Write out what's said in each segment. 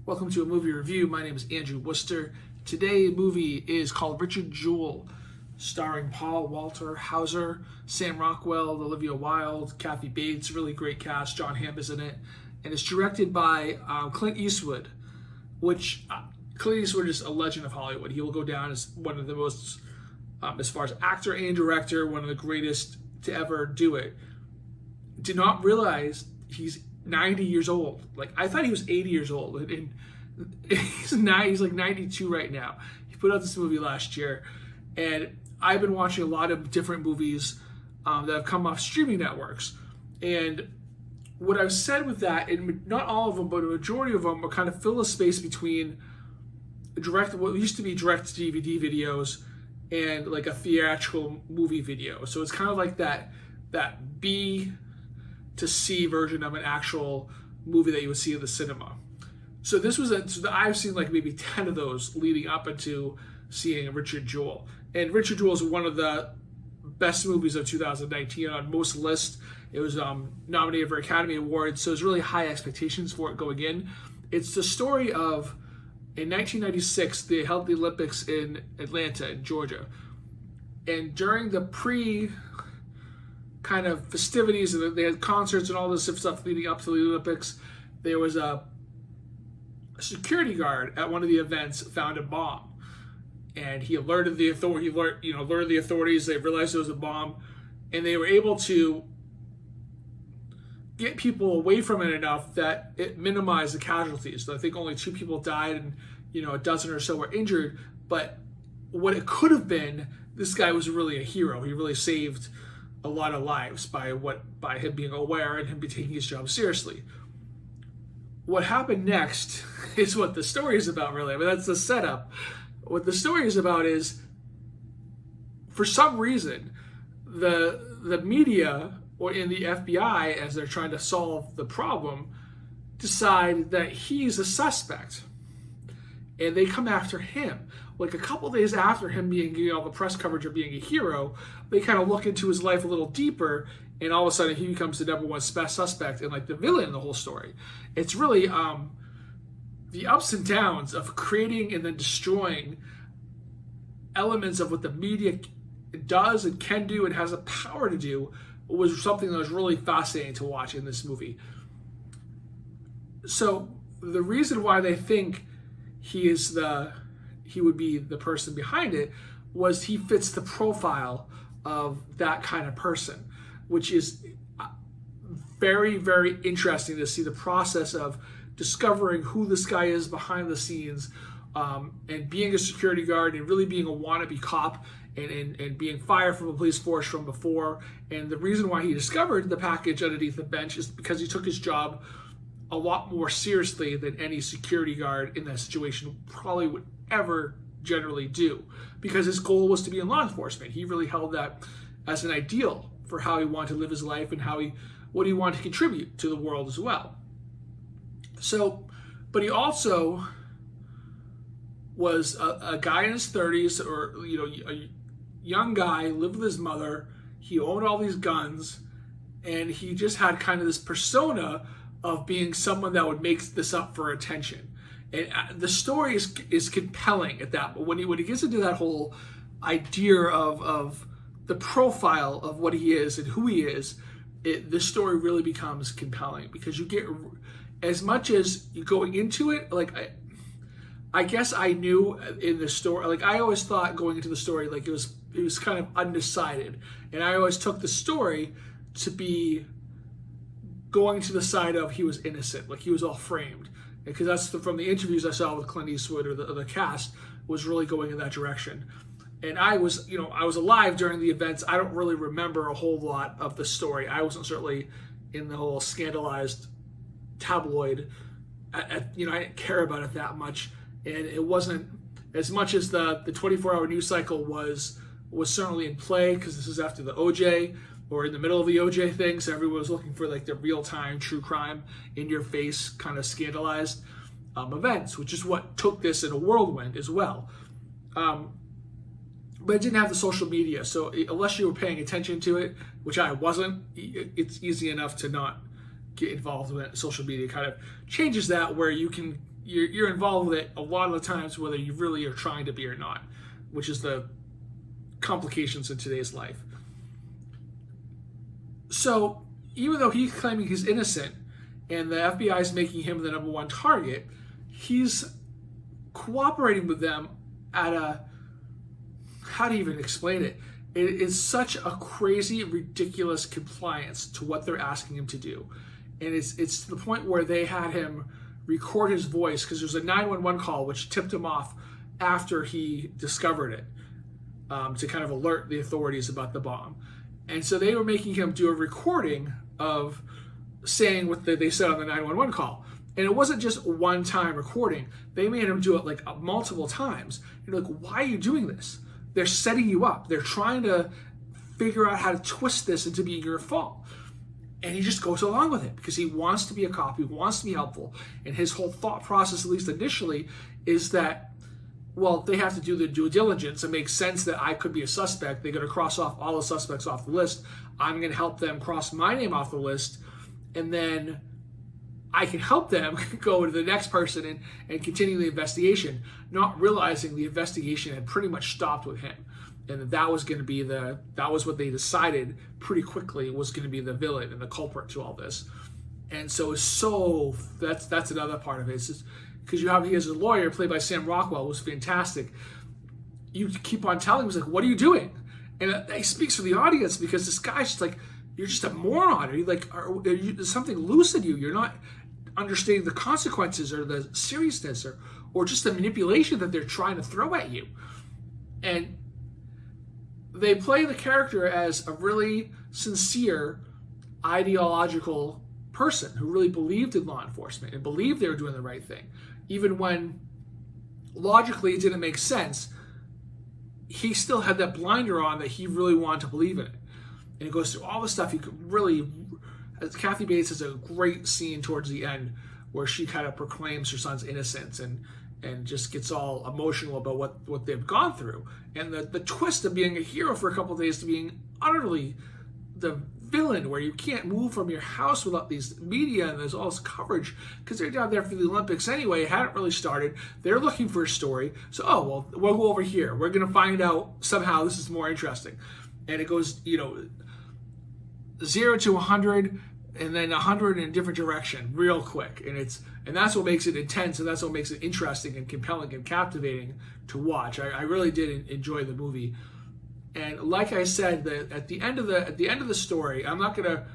Welcome to a movie review. My name is Andrew Wooster. Today's movie is called Richard Jewell, starring Paul Walter Hauser, Sam Rockwell, Olivia Wilde, Kathy Bates, really great cast. John Hamm is in it. And it's directed by Clint Eastwood, which Clint Eastwood is a legend of Hollywood. He will go down as one of the most, as far as actor and director, one of the greatest to ever do it. Did not realize he's 90 years old. Like, I thought he was 80 years old, and he's like 92 right now. He put out this movie last year, and I've been watching a lot of different movies that have come off streaming networks. And what I've said with that, and not all of them, but a majority of them, are kind of fill a space between what used to be direct DVD videos and like a theatrical movie video. So it's kind of like that B to see version of an actual movie that you would see in the cinema. So this was I've seen like maybe 10 of those leading up into seeing Richard Jewell. And Richard Jewell is one of the best movies of 2019 on most lists. It was nominated for Academy Awards, so there's really high expectations for it going in. It's the story of, in 1996, they held the Olympics in Atlanta, in Georgia. And during the kind of festivities, and they had concerts and all this stuff leading up to the Olympics, there was a security guard at one of the events found a bomb, and he alerted the authorities. They realized it was a bomb, and they were able to get people away from it enough that it minimized the casualties. So I think only 2 people died, and a dozen or so were injured. But what it could have been, this guy was really a hero. He really saved a lot of lives by him being aware and him taking his job seriously. What happened next is what the story is about, really. I mean, that's the setup. What the story is about is, for some reason, the media or in the FBI, as they're trying to solve the problem, decide that he's a suspect, and they come after him. Like a couple days after him getting all the press coverage of being a hero, they kind of look into his life a little deeper, and all of a sudden he becomes the number one suspect and like the villain in the whole story. It's really the ups and downs of creating and then destroying elements of what the media does and can do and has the power to do was something that was really fascinating to watch in this movie. So the reason why they think he would be the person behind it was he fits the profile of that kind of person, which is very, very interesting to see the process of discovering who this guy is behind the scenes, and being a security guard and really being a wannabe cop and being fired from a police force from before. And the reason why he discovered the package underneath the bench is because he took his job a lot more seriously than any security guard in that situation probably would ever generally do, because his goal was to be in law enforcement. He really held that as an ideal for how he wanted to live his life and what he wanted to contribute to the world as well. So, but he also was a guy in his 30s, or a young guy, lived with his mother. He owned all these guns, and he just had kind of this persona of being someone that would make this up for attention. And the story is compelling at that. But when he gets into that whole idea of the profile of what he is and who he is, the story really becomes compelling, because you get, as much as you going into it, like I guess I knew in the story, like I always thought going into the story, like it was kind of undecided, and I always took the story to be going to the side of he was innocent, like he was all framed, because that's from the interviews I saw with Clint Eastwood or the cast was really going in that direction. And I was alive during the events. I don't really remember a whole lot of the story. I wasn't certainly in the whole scandalized tabloid. I didn't care about it that much, and it wasn't as much as the 24-hour news cycle was certainly in play, because this is after the OJ, or in the middle of the OJ thing, so everyone was looking for like the real-time true crime, in-your-face kind of scandalized events, which is what took this in a whirlwind as well. But it didn't have the social media, so unless you were paying attention to it, which I wasn't, it's easy enough to not get involved with it. Social media kind of changes that, where you can you're involved with it a lot of the times, whether you really are trying to be or not, which is the complications in today's life. So even though he's claiming he's innocent and the FBI is making him the #1 target, he's cooperating with them at a, how do you even explain it? It is such a crazy, ridiculous compliance to what they're asking him to do. And it's to the point where they had him record his voice, because there's a 911 call which tipped him off after he discovered it, to kind of alert the authorities about the bomb. And so they were making him do a recording of saying what they said on the 911 call. And it wasn't just one time recording. They made him do it like multiple times. You're like, why are you doing this? They're setting you up. They're trying to figure out how to twist this into being your fault. And he just goes along with it because he wants to be a cop. He wants to be helpful. And his whole thought process, at least initially, is that, well, they have to do the due diligence. It makes sense that I could be a suspect. They're going to cross off all the suspects off the list. I'm going to help them cross my name off the list. And then I can help them go to the next person and continue the investigation, not realizing the investigation had pretty much stopped with him. And that was going to be that was what they decided pretty quickly was going to be the villain and the culprit to all this. And so that's another part of it. It's just, because he has a lawyer played by Sam Rockwell, who's fantastic. You keep on telling him, he's like, what are you doing? And he speaks for the audience, because this guy's just like, you're just a moron. Are you like, there's something loose in you? You're not understanding the consequences or the seriousness or just the manipulation that they're trying to throw at you. And they play the character as a really sincere, ideological person who really believed in law enforcement and believed they were doing the right thing. Even when logically it didn't make sense, he still had that blinder on that he really wanted to believe in it. And it goes through all the stuff. You could really, Kathy Bates has a great scene towards the end where she kind of proclaims her son's innocence and just gets all emotional about what they've gone through. And the twist of being a hero for a couple of days to being utterly the villain, where you can't move from your house without these media and there's all this coverage, because they're down there for the Olympics anyway. It hadn't really started. They're looking for a story. So, oh, well, we'll go over here. We're going to find out somehow this is more interesting. And it goes, 0 to 100 and then 100 in a different direction real quick. And that's what makes it intense, and that's what makes it interesting and compelling and captivating to watch. I really did enjoy the movie. And like I said, at the end of the story, I'm not gonna,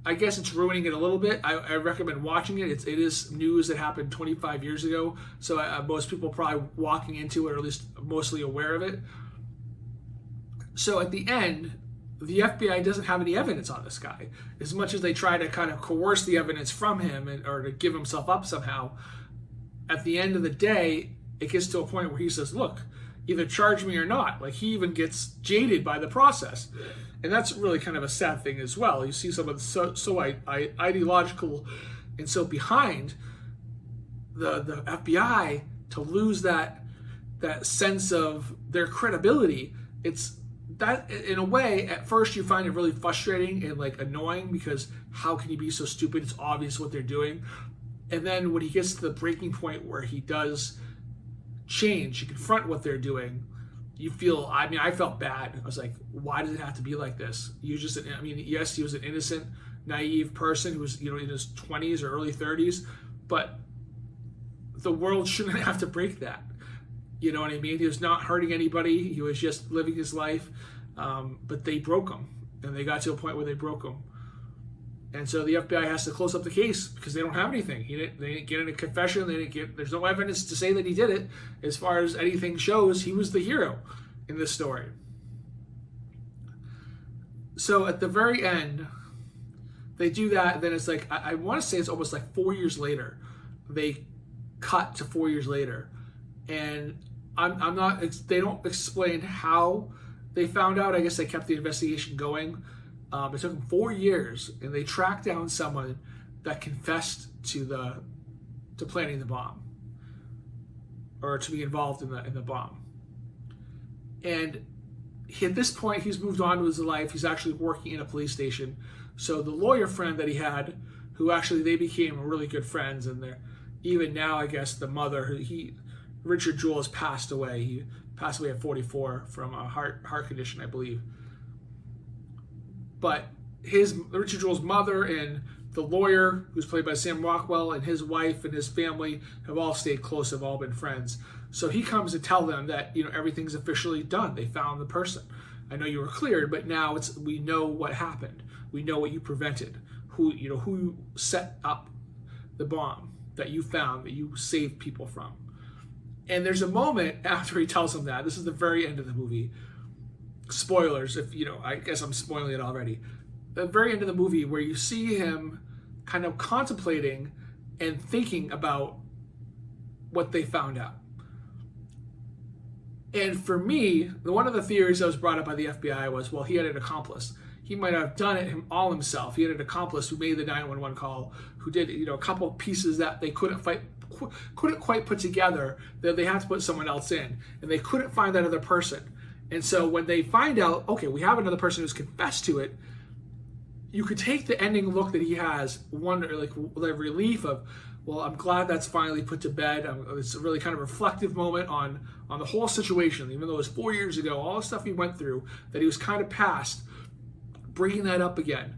I guess it's ruining it a little bit. I recommend watching it. It is news that happened 25 years ago, so most people are probably walking into it, or at least mostly aware of it. So at the end, the FBI doesn't have any evidence on this guy. As much as they try to kind of coerce the evidence from him or to give himself up somehow, at the end of the day, it gets to a point where he says, look, either charge me or not. Like, he even gets jaded by the process. And that's really kind of a sad thing as well. You see someone so ideological and so behind the FBI to lose that sense of their credibility. It's that, in a way, at first you find it really frustrating and like annoying, because how can you be so stupid? It's obvious what they're doing. And then when he gets to the breaking point where he does change, you confront what they're doing, you feel, I felt bad. I was like, why does it have to be like this? Yes, he was an innocent, naive person who was, in his 20s or early 30s, but the world shouldn't have to break that. You know what I mean? He was not hurting anybody. He was just living his life. But they broke him. And they got to a point where they broke him. And so the FBI has to close up the case because they don't have anything. They didn't get any confession. There's no evidence to say that he did it. As far as anything shows, he was the hero in this story. So at the very end, they do that. And then it's like, I want to say it's almost like 4 years later. They cut to 4 years later. And I'm not, they don't explain how they found out. I guess they kept the investigation going. It took them 4 years, and they tracked down someone that confessed to planning the bomb, or to be involved in the bomb. And at this point, he's moved on to his life. He's actually working in a police station. So the lawyer friend that he had, who actually they became really good friends, and even now, I guess the mother, Richard Jewell has passed away. He passed away at 44 from a heart condition, I believe. But Richard Jewell's mother and the lawyer, who's played by Sam Rockwell, and his wife and his family have all stayed close, have all been friends. So he comes to tell them that, everything's officially done. They found the person. I know you were cleared, but now we know what happened. We know what you prevented. Who set up the bomb that you found, that you saved people from. And there's a moment after he tells them that. This is the very end of the movie. Spoilers, I guess I'm spoiling it already. The very end of the movie where you see him kind of contemplating and thinking about what they found out. And for me, one of the theories that was brought up by the FBI was, well, he had an accomplice. He might have done it all himself. He had an accomplice who made the 911 call, who did a couple of pieces that they couldn't quite put together, that they had to put someone else in, and they couldn't find that other person. And so when they find out, okay, we have another person who's confessed to it, you could take the ending look that he has, the relief of, well, I'm glad that's finally put to bed. It's a really kind of reflective moment on the whole situation, even though it was 4 years ago, all the stuff he went through, that he was kind of past, bringing that up again.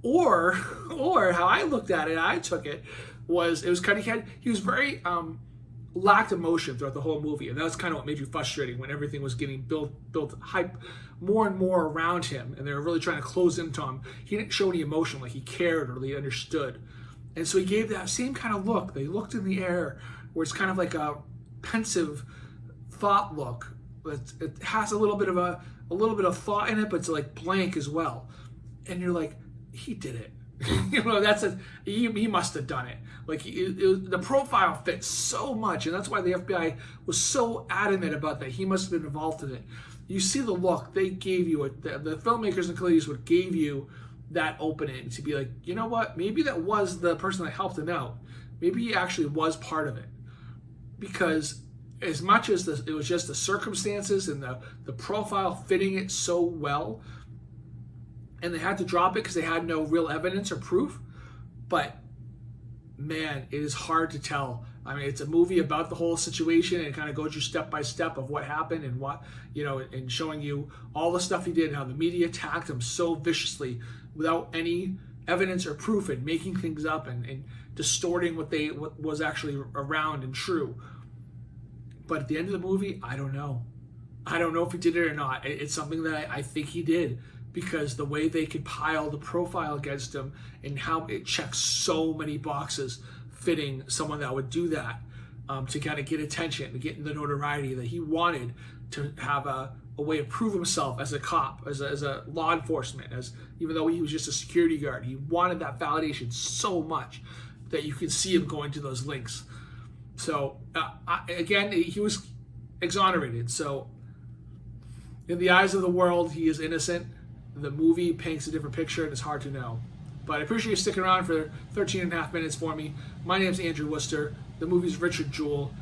Or how I looked at it, I took it, was he was very lacked emotion throughout the whole movie, and that was kind of what made you frustrating when everything was getting built hype more and more around him, and they were really trying to close into him. He didn't show any emotion, like he cared or he understood, and so he gave that same kind of look. They looked in the air, where it's kind of like a pensive thought look. It has a little bit of thought in it, but it's like blank as well, and you're like, he did it. He must have done it. Like the profile fits so much, and that's why the FBI was so adamant about that. He must have been involved in it. You see the look they gave you. The filmmakers and Clint Eastwood gave you that opening to be like, you know what? Maybe that was the person that helped him out. Maybe he actually was part of it, because as much as it was just the circumstances and the profile fitting it so well. And they had to drop it because they had no real evidence or proof. But man, it is hard to tell. I mean, it's a movie about the whole situation, and it kind of goes you step by step of what happened and what, and showing you all the stuff he did and how the media attacked him so viciously without any evidence or proof, and making things up and distorting what was actually around and true. But at the end of the movie, I don't know. I don't know if he did it or not. It's something that I think he did, because the way they could pile the profile against him and how it checks so many boxes fitting someone that would do that, to kind of get attention and get the notoriety that he wanted, to have a way to prove himself as a cop, as a law enforcement, even though he was just a security guard. He wanted that validation so much that you could see him going to those links. So again, he was exonerated. So in the eyes of the world, he is innocent. The movie paints a different picture, and it's hard to know. But I appreciate you sticking around for 13 and a half minutes for me. My name's Andrew Wooster. The movie's Richard Jewell,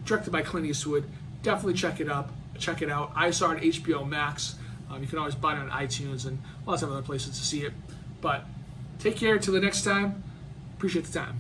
directed by Clint Eastwood. Definitely check it out. I saw it on HBO Max. You can always buy it on iTunes and lots of other places to see it. But take care until the next time. Appreciate the time.